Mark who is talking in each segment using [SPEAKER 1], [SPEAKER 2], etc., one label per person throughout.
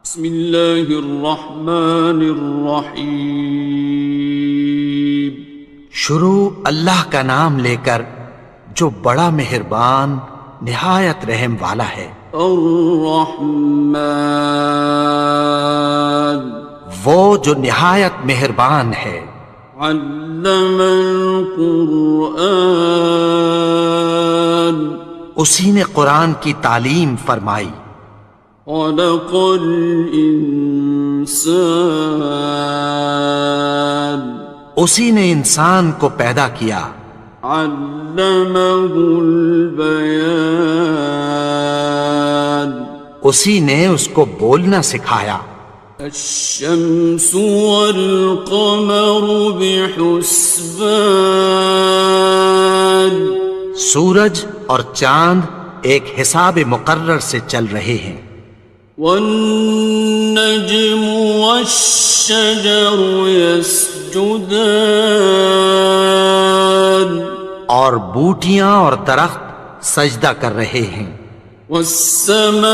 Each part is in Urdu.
[SPEAKER 1] بسم اللہ الرحمن الرحیم۔
[SPEAKER 2] شروع اللہ کا نام لے کر جو بڑا مہربان نہایت رحم والا ہے۔
[SPEAKER 1] الرحمن،
[SPEAKER 2] وہ جو نہایت مہربان ہے۔
[SPEAKER 1] علم القرآن،
[SPEAKER 2] اسی نے قرآن کی تعلیم فرمائی۔
[SPEAKER 1] خلق الانسان،
[SPEAKER 2] اسی نے انسان کو پیدا کیا۔
[SPEAKER 1] علمہ البیان،
[SPEAKER 2] اسی نے اس کو بولنا سکھایا۔
[SPEAKER 1] الشمس والقمر بحسبان،
[SPEAKER 2] سورج اور چاند ایک حساب مقرر سے چل رہے ہیں۔
[SPEAKER 1] والنجم والشجر يسجدان،
[SPEAKER 2] اور بوٹیاں اور درخت سجدہ کر رہے ہیں۔
[SPEAKER 1] والسماء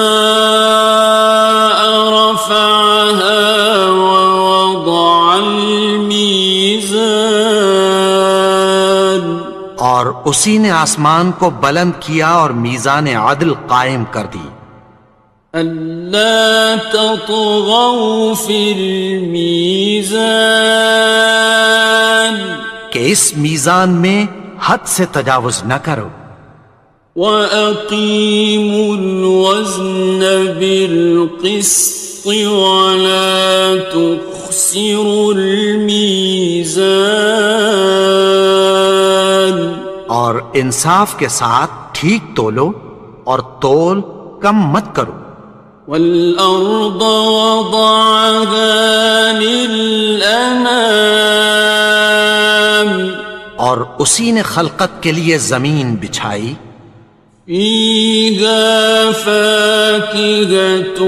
[SPEAKER 1] رفعها ووضع الميزان،
[SPEAKER 2] اور اسی نے آسمان کو بلند کیا اور میزان عدل قائم کر دی۔
[SPEAKER 1] ألا تطغوا في الميزان،
[SPEAKER 2] کہ اس میزان میں حد سے تجاوز نہ کرو۔
[SPEAKER 1] وَأَقِيمُوا الْوَزْنَ بِالْقِسْطِ وَلَا تُخْسِرُوا الْمِيزَانَ،
[SPEAKER 2] اور انصاف کے ساتھ ٹھیک تولو اور تول کم مت کرو۔
[SPEAKER 1] وَالْأَرْضَ وَضَعَهَا لِلْأَنَامِ،
[SPEAKER 2] اور اسی نے خلقت کے لیے زمین بچھائی۔
[SPEAKER 1] فِيهَا فَاكِهَةٌ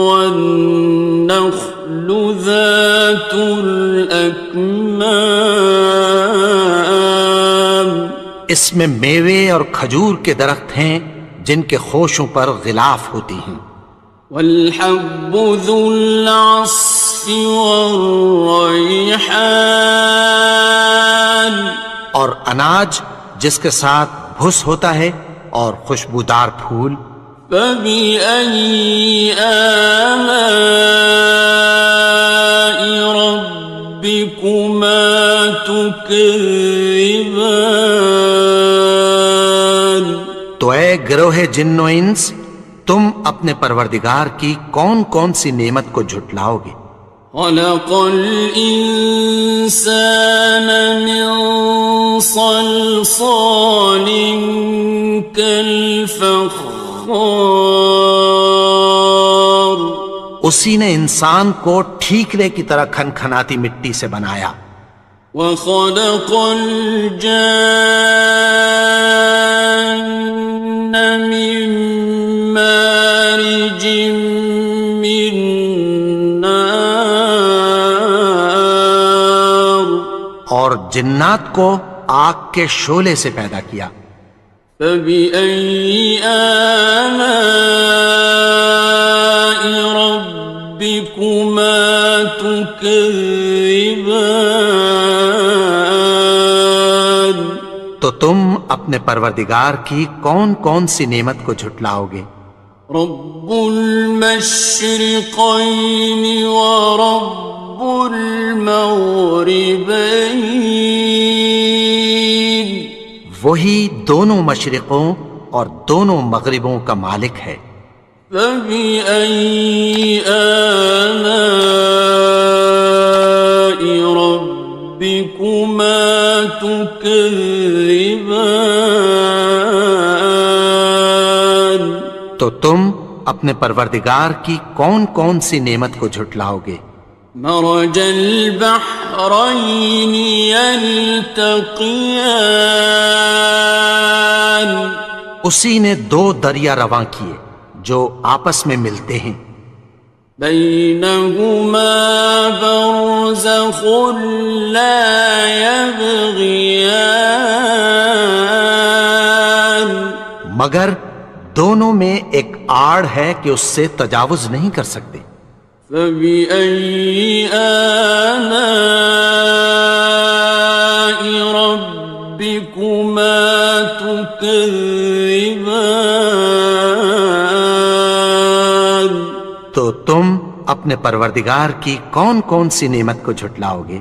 [SPEAKER 1] وَالنَّخْلُ ذَاتُ الْأَكْمَامِ،
[SPEAKER 2] اس میں میوے اور کھجور کے درخت ہیں جن کے خوشوں پر غلاف ہوتی ہیں۔
[SPEAKER 1] وَالْحَبُّ ذُو الْعَصْفِ وَالرَّيْحَانِ،
[SPEAKER 2] اور اناج جس کے ساتھ بھس ہوتا ہے اور خوشبودار پھول۔
[SPEAKER 1] فَبِأَيِّ آلَاءِ رَبِّكُمَا تُكَذِّبَانِ،
[SPEAKER 2] تو اے گروہ جن و انس، تم اپنے پروردگار کی کون کون سی نعمت کو جھٹلاؤ گے؟
[SPEAKER 1] خَلَقَ الْإِنسَانَ مِنْ صَلْصَالٍ كَالْفَخَّارِ،
[SPEAKER 2] اسی نے انسان کو ٹھیکرے کی طرح کھنکھناتی مٹی سے بنایا۔
[SPEAKER 1] وَخَلَقَ الْجَانَّ مِن مَّارِجٍ مِّن نَّارٍ،
[SPEAKER 2] اور جنات کو آگ کے شعلے سے پیدا کیا۔
[SPEAKER 1] فَبِأَيِّ آلَاءِ رَبِّكُمَا تُكَذِّبَانِ،
[SPEAKER 2] تو تم اپنے پروردگار کی کون کون سی نعمت کو جھٹلاؤ گے؟
[SPEAKER 1] رب المشرقین ورب المغربین،
[SPEAKER 2] وہی دونوں مشرقوں اور دونوں مغربوں کا مالک ہے۔
[SPEAKER 1] فَبِأَيِّ آلَاءِ رَبِّكُمَا تُكَذِّبَانِ،
[SPEAKER 2] تو تم اپنے پروردگار کی کون کون سی نعمت کو جھٹلاؤ گے؟
[SPEAKER 1] مرج البحرین یلتقیان،
[SPEAKER 2] اسی نے دو دریا رواں کیے جو آپس میں ملتے ہیں۔
[SPEAKER 1] بینہما برزخ لا یبغیان،
[SPEAKER 2] مگر دونوں میں ایک آڑ ہے کہ اس سے تجاوز نہیں کر سکتے۔
[SPEAKER 1] فبأي آلاء ربكما تكذبان؟
[SPEAKER 2] تو تم اپنے پروردگار کی کون کون سی نعمت کو جھٹلاؤ گے؟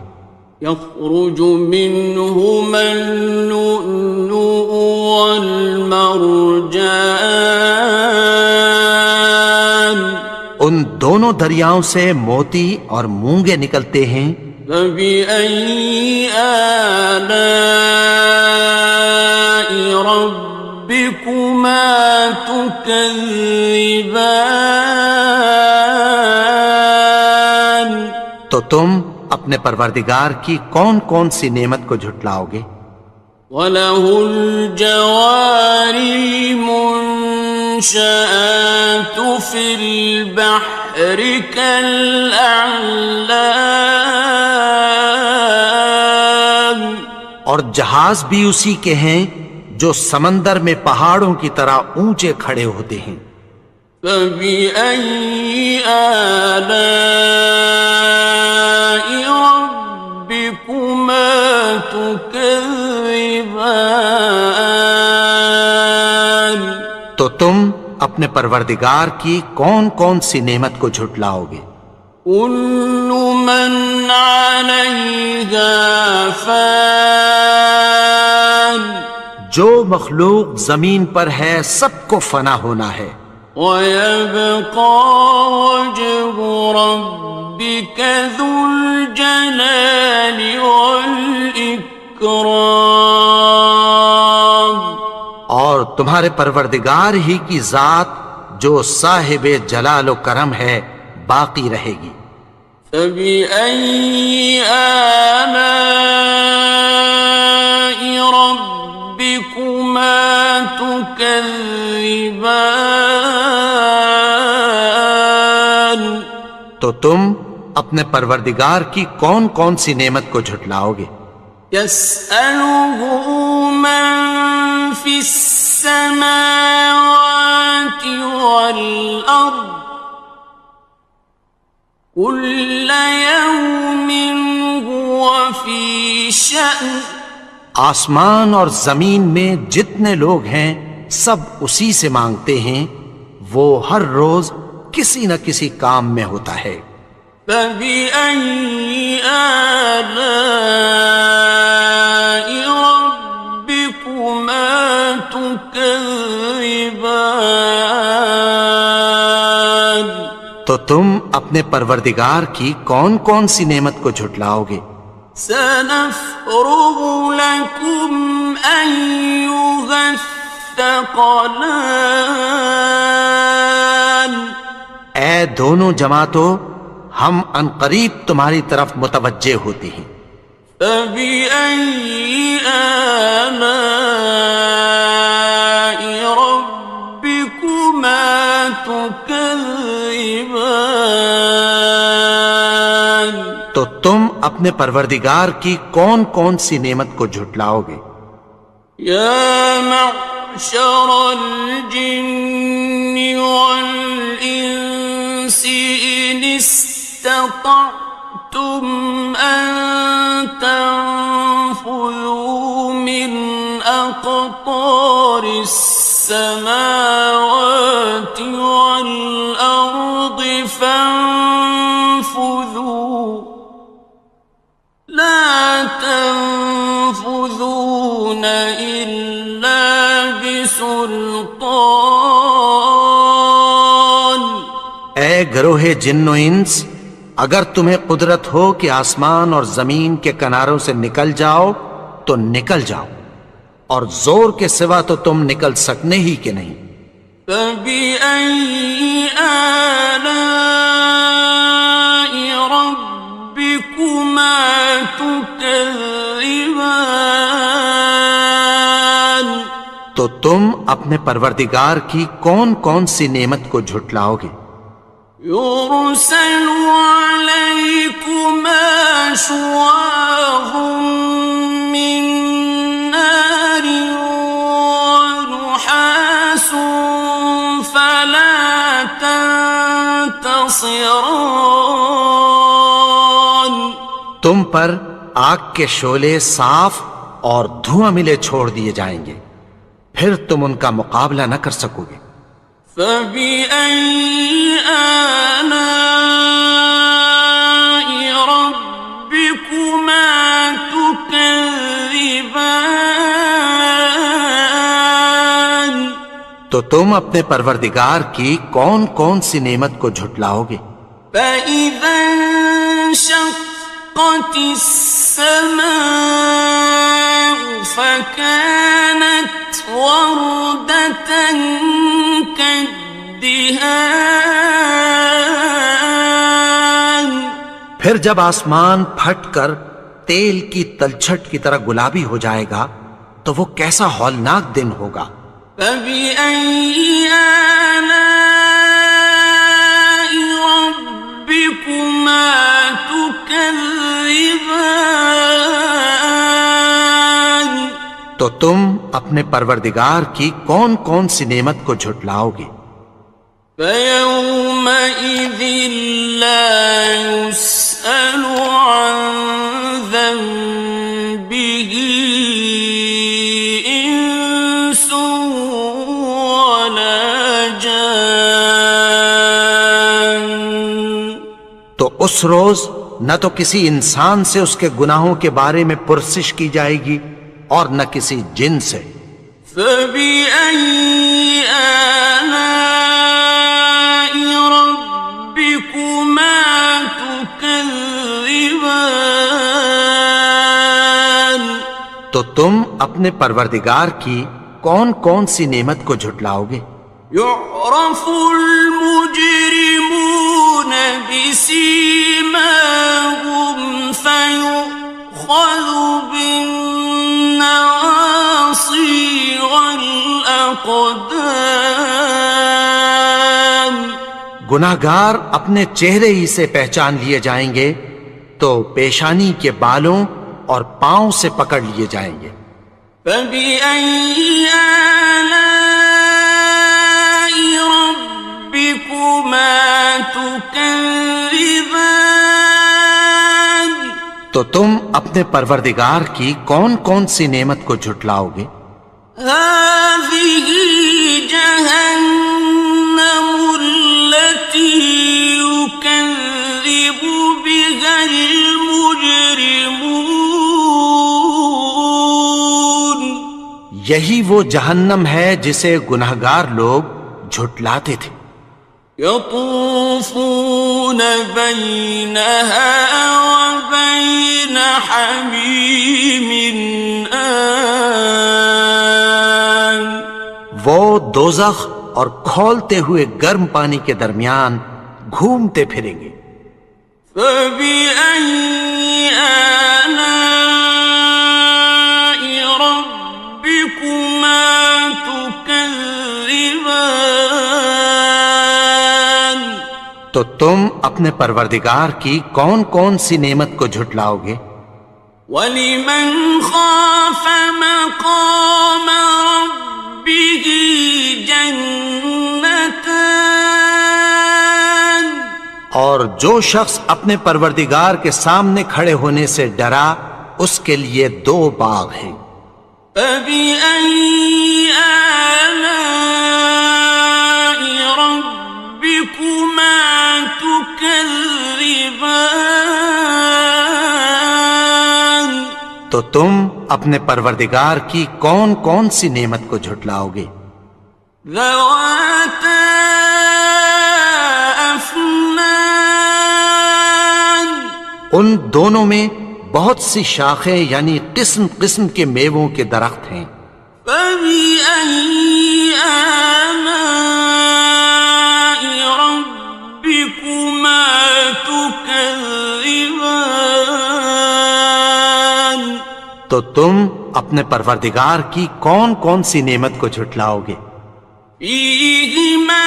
[SPEAKER 1] يخرج منهما اللؤلؤ والمرجان،
[SPEAKER 2] ان دونوں دریاؤں سے موتی اور مونگے نکلتے ہیں۔
[SPEAKER 1] فبأي آلاء ربكما تكذبان؟
[SPEAKER 2] تو تم اپنے پروردگار کی کون کون سی نعمت کو جھٹلاؤ گے؟
[SPEAKER 1] وَلَهُ الْجَوَارِ الْمُنشَآتُ فِي الْبَحْرِ كَالْأَعْلَامِ،
[SPEAKER 2] اور جہاز بھی اسی کے ہیں جو سمندر میں پہاڑوں کی طرح اونچے کھڑے ہوتے ہیں۔
[SPEAKER 1] فَبِأَيِّ آلَاءِ رَبِّكُمَا تُكَذِّبَانِ؟
[SPEAKER 2] تو تم اپنے پروردگار کی کون کون سی نعمت کو جھٹلاؤ گے؟
[SPEAKER 1] كُلُّ مَنْ عَلَيْهَا فَانٍ،
[SPEAKER 2] جو مخلوق زمین پر ہے سب کو فنا ہونا ہے۔
[SPEAKER 1] وَيَبْقَى وَجْهُ رَبِّكَ ذُو الْجَلَالِ وَالْإِكْرَامِ،
[SPEAKER 2] اور تمہارے پروردگار ہی کی ذات جو صاحب جلال و کرم ہے باقی رہے گی۔
[SPEAKER 1] فَبِأَيِّ آلَاءِ رَبِّكُمَا تُكَذِّبَانِ؟
[SPEAKER 2] تو تم اپنے پروردگار کی کون کون سی نعمت کو جھٹلاؤ گے؟
[SPEAKER 1] يَسْأَلُهُ مَن فِي السَّمَاوَاتِ وَالْأَرْضِ كُلَّ يَوْمٍ هُوَ فِي شَأْنٍ،
[SPEAKER 2] آسمان اور زمین میں جتنے لوگ ہیں سب اسی سے مانگتے ہیں، وہ ہر روز کسی نہ کسی کام میں ہوتا ہے۔
[SPEAKER 1] فَبِأَيِّ آلَاءِ رَبِّكُمَا تُكَذِّبَانِ؟
[SPEAKER 2] تو تم اپنے پروردگار کی کون کون سی نعمت کو جھٹلاؤ گے؟
[SPEAKER 1] سَنَفْرُغُ لَكُمْ أَيُّهَ الثَّقَلَانِ،
[SPEAKER 2] اے دونوں جماعتوں ہم عنقریب تمہاری طرف متوجہ ہوتے ہیں۔
[SPEAKER 1] فَبِأَيِّ آلَاءِ رَبِّكُمَا تُكَذِّبَانِ؟
[SPEAKER 2] تو تم اپنے پروردگار کی کون کون سی نعمت کو جھٹلاؤ گے؟
[SPEAKER 1] يَا مَعْشَرَ الْجِنِّ وَالْإِنسِ إِنِ اسْتَطَعْتُمْ أَن تَنفُذُوا مِنْ أَقْطَارِ السَّمَاوَاتِ وَالْأَرْضِ فَانفُذُوا لَا تَنفُذُونَ إِلَّا بِسُلْطَانٍ۔
[SPEAKER 2] اے گروہ جن و انس، اگر تمہیں قدرت ہو کہ آسمان اور زمین کے کناروں سے نکل جاؤ تو نکل جاؤ، اور زور کے سوا تو تم نکل سکنے ہی کہ نہیں۔
[SPEAKER 1] فَبِأَيِّ آلَاءِ رَبِّكُمَا تُكَذِّبَانِ؟
[SPEAKER 2] تو تم اپنے پروردگار کی کون کون سی نعمت کو جھٹلاؤ گے؟
[SPEAKER 1] يُرْسَلُ عَلَيْكُمَا شُوَاظٌ مِّن نَّارٍ وَنُحَاسٌ ينتصران
[SPEAKER 2] تم پر آگ کے شعلے صاف اور دھواں ملے چھوڑ دیے جائیں گے، پھر تم ان کا مقابلہ نہ کر سکو گے۔
[SPEAKER 1] فبأي آلاء ربكما تكذبان
[SPEAKER 2] تو تم اپنے پروردگار کی کون کون سی نعمت کو جھٹلاؤ گے؟
[SPEAKER 1] فإذا انشقت السماء فكانت وردة كالدهان
[SPEAKER 2] پھر جب آسمان پھٹ کر تیل کی تلچھٹ کی طرح گلابی ہو جائے گا تو وہ کیسا ہولناک دن ہوگا۔
[SPEAKER 1] فبأي آلاء ربكما تكذبان
[SPEAKER 2] تو تم اپنے پروردگار کی کون کون سی نعمت کو جھٹلاؤ گے؟
[SPEAKER 1] فيومئذ لا يسأل عن ذنبه إنس ولا جان
[SPEAKER 2] تو اس روز نہ تو کسی انسان سے اس کے گناہوں کے بارے میں پرسش کی جائے گی اور نہ کسی جن سے۔
[SPEAKER 1] فبأي آلاء ربكما تكذبان
[SPEAKER 2] تو تم اپنے پروردگار کی کون کون سی نعمت کو جھٹلاؤ گے؟
[SPEAKER 1] يعرف المجرمون بسيماهم فيؤخذ بالنواصي والأقدام
[SPEAKER 2] گناہگار اپنے چہرے ہی سے پہچان لیے جائیں گے تو پیشانی کے بالوں اور پاؤں سے پکڑ لیے جائیں گے۔
[SPEAKER 1] فبأي آلاء ربكما تكذبان
[SPEAKER 2] تو تم اپنے پروردگار کی کون کون سی نعمت کو جھٹلاؤ گے؟
[SPEAKER 1] هذه جهنم التي يكذب بها المجرمون
[SPEAKER 2] یہی وہ جہنم ہے جسے گناہگار لوگ جھٹلاتے تھے۔
[SPEAKER 1] يطوفون بينها وبين حميم آن
[SPEAKER 2] وہ دوزخ اور کھولتے ہوئے گرم پانی کے درمیان گھومتے پھریں گے۔
[SPEAKER 1] فبأي آلاء ربكما تكذبان
[SPEAKER 2] تو تم اپنے پروردگار کی کون کون سی نعمت کو جھٹلاؤ گے؟
[SPEAKER 1] وَلِمَنْ خَافَ مَقَامَ رَبِّهِ جَنَّتَانِ
[SPEAKER 2] اور جو شخص اپنے پروردگار کے سامنے کھڑے ہونے سے ڈرا اس کے لیے دو باغ ہیں۔
[SPEAKER 1] فَبِأَيِّ آلَاءِ رَبِّكُمَا تُكَذِّبَانِ
[SPEAKER 2] تو تم اپنے پروردگار کی کون کون سی نعمت کو جھٹلاؤ گے؟
[SPEAKER 1] ذَوَاتَا أَفْنَانٍ
[SPEAKER 2] ان دونوں میں بہت سی شاخیں یعنی قسم قسم کے میووں کے درخت ہیں۔
[SPEAKER 1] فَبِأَيِّ آلَاءِ رَبِّكُمَا تُكَذِّبَانِ
[SPEAKER 2] تو تم اپنے پروردگار کی کون کون سی نعمت کو جھٹلاؤ گے؟
[SPEAKER 1] فِيهِمَا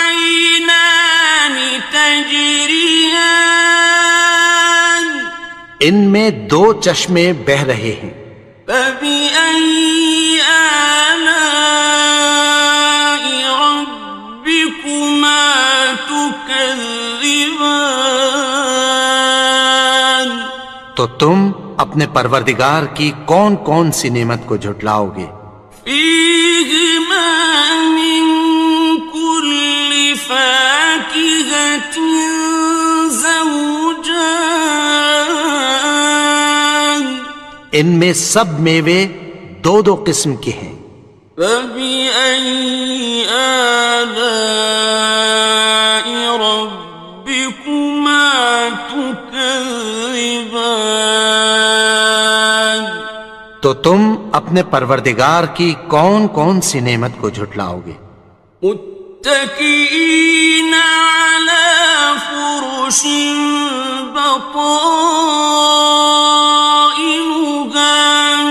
[SPEAKER 1] عَيْنَانِ تَجْرِيَانِ
[SPEAKER 2] ان میں دو چشمے بہہ رہے ہیں۔
[SPEAKER 1] فَبِأَيِّ آلَاءِ رَبِّكُمَا تُكَذِّبَانِ تكذبان
[SPEAKER 2] تو تم اپنے پروردگار کی کون کون سی نعمت کو جھٹلاؤ گے؟
[SPEAKER 1] فيهما من كل فاكهة زوجان
[SPEAKER 2] ان میں سب میوے دو دو قسم کے ہیں۔
[SPEAKER 1] فبأي آلاء ربكما تكذبان
[SPEAKER 2] تو تم اپنے پروردگار کی کون کون سی نعمت کو جھٹلاؤ گے؟
[SPEAKER 1] متكئين على فرش بطائنها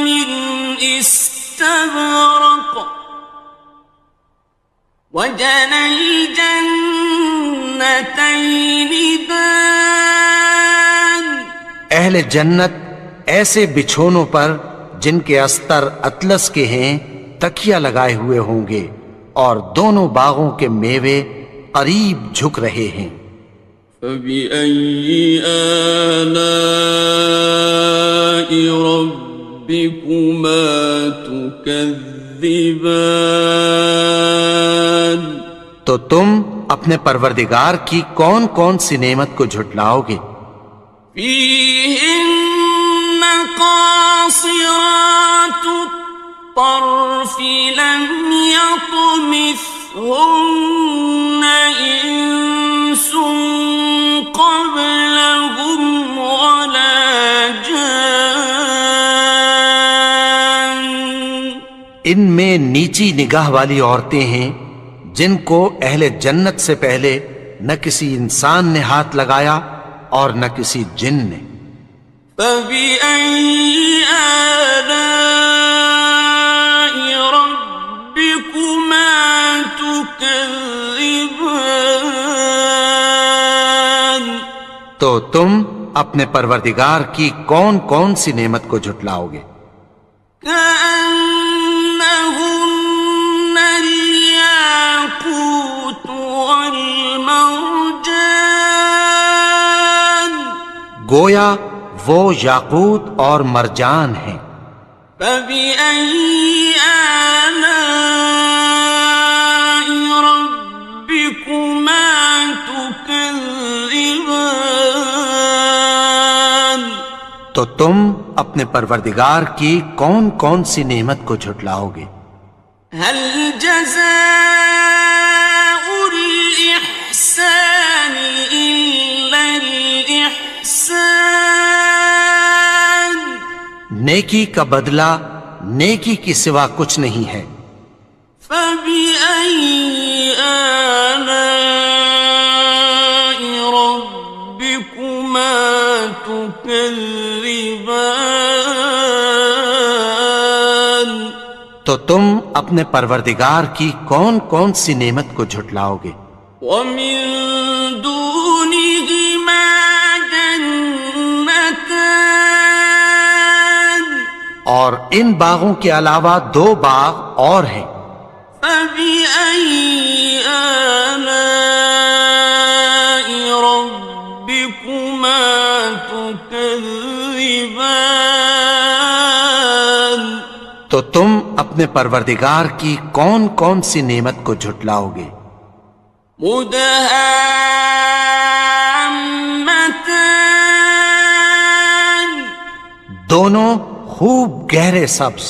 [SPEAKER 1] من استبرق وجنى الجنتين دان
[SPEAKER 2] اہل جنت ایسے بچھونوں پر جن کے استر اطلس کے ہیں تکیہ لگائے ہوئے ہوں گے، اور دونوں باغوں کے میوے قریب جھک رہے ہیں۔
[SPEAKER 1] فبأي آلاء ربكما تكذبان
[SPEAKER 2] تو تم اپنے پروردگار کی کون کون سی نعمت کو جھٹلاؤ گے؟
[SPEAKER 1] فيهن قاصرات الطرف لم يطمثهن إنس قبلهم ولا جان
[SPEAKER 2] ان میں نیچی نگاہ والی عورتیں ہیں جن کو اہل جنت سے پہلے نہ کسی انسان نے ہاتھ لگایا اور نہ کسی جن نے۔
[SPEAKER 1] فبأي آلاء ربكما تكذبان
[SPEAKER 2] تو تم اپنے پروردگار کی کون کون سی نعمت کو جھٹلاؤ گے؟
[SPEAKER 1] كأنهن الياقوت والمرجان
[SPEAKER 2] گویا وہ یاقوت اور مرجان ہیں۔
[SPEAKER 1] فبأي آلاء ربكما تكذبان
[SPEAKER 2] تو تم اپنے پروردگار کی کون کون سی نعمت کو جھٹلاؤ گے؟
[SPEAKER 1] هل جزاء الإحسان إلا الإحسان
[SPEAKER 2] نیکی کا بدلہ نیکی کی سوا کچھ نہیں ہے۔
[SPEAKER 1] فبأي آلاء ربكما تكذبان
[SPEAKER 2] تو تم اپنے پروردگار کی کون کون سی نعمت کو جھٹلاؤ گے؟
[SPEAKER 1] ومن دونهما جنتان
[SPEAKER 2] اور ان باغوں کے علاوہ دو باغ اور ہیں۔
[SPEAKER 1] فبأي آلاء ربكما تكذبان
[SPEAKER 2] تو تم اپنے پروردگار کی کون کون سی نعمت کو جھٹلاؤ گے؟
[SPEAKER 1] مدهامتان
[SPEAKER 2] دونوں خوب گہرے سبز۔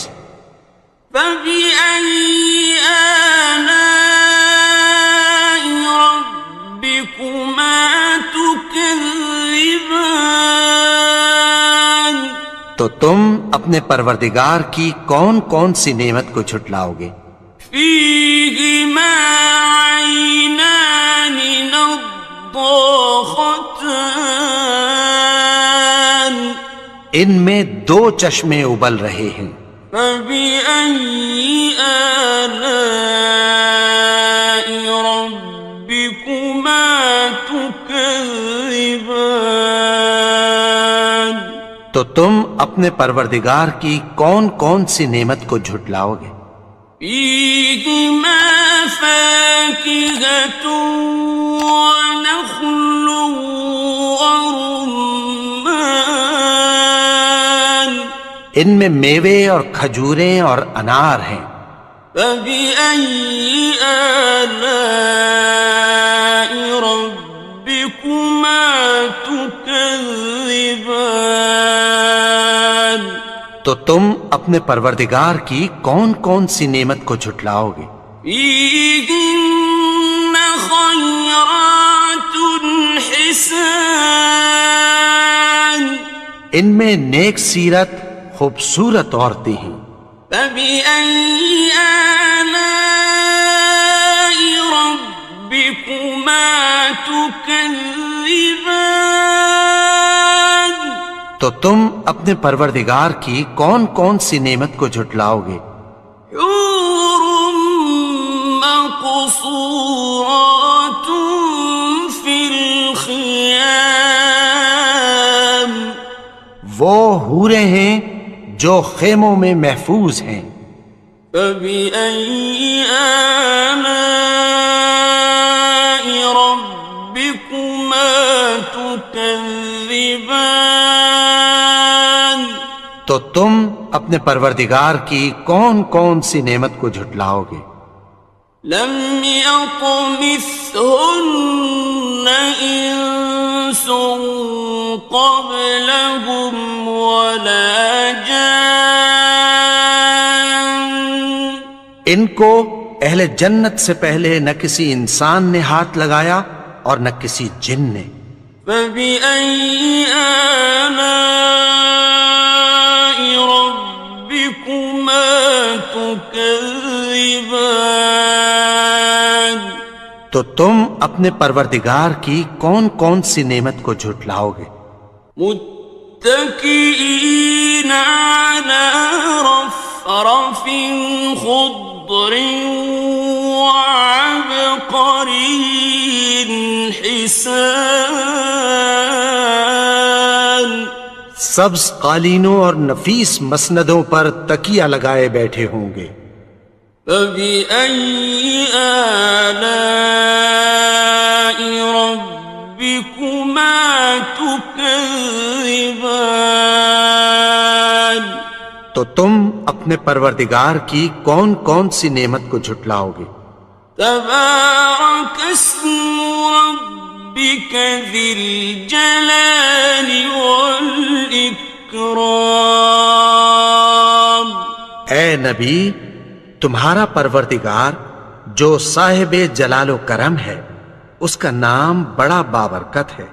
[SPEAKER 1] فبأي آلاء ربكما تكذبان
[SPEAKER 2] تو تم اپنے پروردگار کی کون کون سی نعمت کو جھٹلاؤ گے؟
[SPEAKER 1] فيهما عينان نضاختان
[SPEAKER 2] ان میں دو چشمے ابل رہے ہیں۔
[SPEAKER 1] فبأي آلاء ربكما تكذبان
[SPEAKER 2] تو تم اپنے پروردگار کی کون کون سی نعمت کو جھٹلاؤ گے؟
[SPEAKER 1] فيهما فاكهة ونخل ورمان
[SPEAKER 2] ان میں میوے اور کھجوریں اور انار ہیں.
[SPEAKER 1] فبأي آلاء ربكما تكذبان
[SPEAKER 2] تو تم اپنے پروردگار کی کون کون سی نعمت کو جھٹلاؤ گے؟
[SPEAKER 1] فيهن خيرات حسان
[SPEAKER 2] ان میں نیک سیرت خوبصورت عورتیں ہیں.
[SPEAKER 1] فبأي آلاء ربكما تكذبان
[SPEAKER 2] تو تم اپنے پروردگار کی کون کون سی نعمت کو جھٹلاؤ گے؟
[SPEAKER 1] حور مقصورات في الخيام
[SPEAKER 2] وہ حوریں ہیں جو خیموں میں محفوظ ہیں.
[SPEAKER 1] فبأي آلاء ربكما تكذبان
[SPEAKER 2] تو تم اپنے پروردگار کی کون کون سی نعمت کو جھٹلاؤ گے؟
[SPEAKER 1] لم يطمثهن إنس قبلهم ولا جان
[SPEAKER 2] ان کو اہل جنت سے پہلے نہ کسی انسان نے ہاتھ لگایا اور نہ کسی جن نے.
[SPEAKER 1] فبأي آلاء ربكما تكذبان
[SPEAKER 2] تو تم اپنے پروردگار کی کون کون سی نعمت کو جھٹلاؤ گے؟
[SPEAKER 1] متكئين على رفرف خضر وعبقري حسان
[SPEAKER 2] سبز قالینوں اور نفیس مسندوں پر تکیہ لگائے بیٹھے ہوں گے.
[SPEAKER 1] فبأي آلاء ربكما تكذبان
[SPEAKER 2] تو تم اپنے پروردگار کی کون کون سی نعمت کو جھٹلاؤ گے؟
[SPEAKER 1] تبارك اسم ربك ذي الجلال والإكرام
[SPEAKER 2] اے نبی، تمہارا پروردگار جو صاحب جلال و کرم ہے، اس کا نام بڑا بابرکت ہے.